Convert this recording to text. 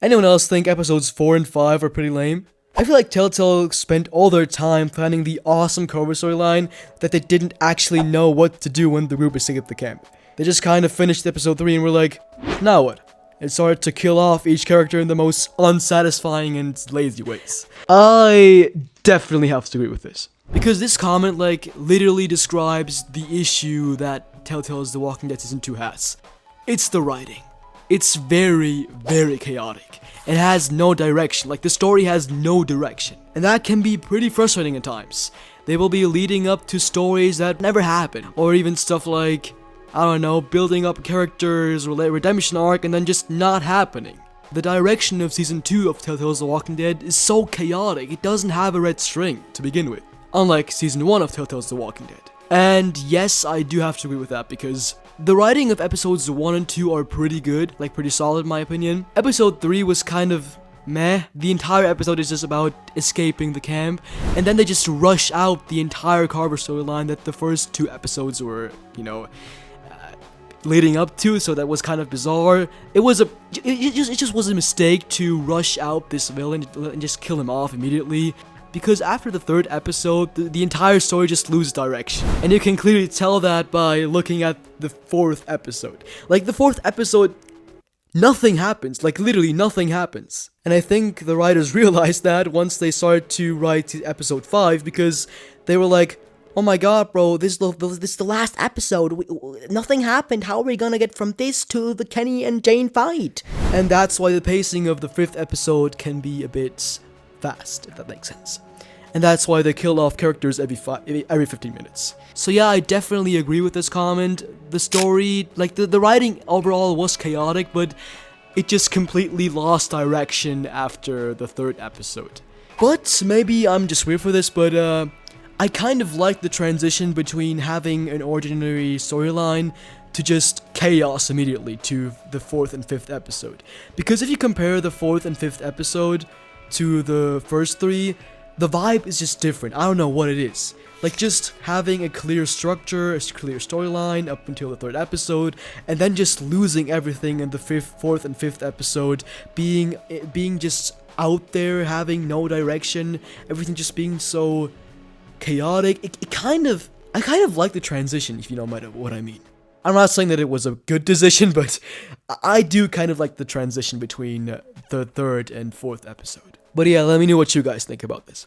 Anyone else think episodes 4 and 5 are pretty lame? I feel like Telltale spent all their time planning the awesome cover storyline that they didn't actually know what to do when the group escaped the camp. They just kind of finished episode 3 and were like, now what? And started to kill off each character in the most unsatisfying and lazy ways. I definitely have to agree with this. Because this comment, like, literally describes the issue that Telltale's The Walking Dead Season 2 has. It's the writing. It's very, very chaotic. It has no direction, like the story has no direction. And that can be pretty frustrating at times. They will be leading up to stories that never happen. Or even stuff like, I don't know, building up characters, redemption arc, and then just not happening. The direction of Season 2 of Telltale's The Walking Dead is so chaotic, it doesn't have a red string to begin with. Unlike Season 1 of Telltale's The Walking Dead. And yes, I do have to agree with that because the writing of episodes 1 and 2 are pretty good, like pretty solid in my opinion. Episode 3 was kind of meh. The entire episode is just about escaping the camp, and then they just rush out the entire Carver storyline that the first 2 episodes were, leading up to, so that was kind of bizarre. It just was a mistake to rush out this villain and just kill him off immediately. Because after the 3rd episode, the entire story just loses direction. And you can clearly tell that by looking at the 4th episode. Like, the 4th episode, nothing happens. Like, literally nothing happens. And I think the writers realized that once they started to write episode 5, because they were like, oh my god, bro, this is the last episode. Nothing happened. How are we gonna get from this to the Kenny and Jane fight? And that's why the pacing of the 5th episode can be a bit fast, if that makes sense. And that's why they kill off characters every 15 minutes. So yeah, I definitely agree with this comment. The story, like the writing overall was chaotic, but it just completely lost direction after the 3rd episode. But maybe I'm just weird for this, but I kind of like the transition between having an ordinary storyline to just chaos immediately to the 4th and 5th episode. Because if you compare the 4th and 5th episode to the first 3, the vibe is just different. I don't know what it is. Like, just having a clear structure, a clear storyline up until the 3rd episode, and then just losing everything in the 4th and 5th episode, being just out there, having no direction, everything just being so chaotic. I kind of like the transition, if you know what I mean. I'm not saying that it was a good decision, but I do kind of like the transition between the 3rd and 4th episode. But yeah, let me know what you guys think about this.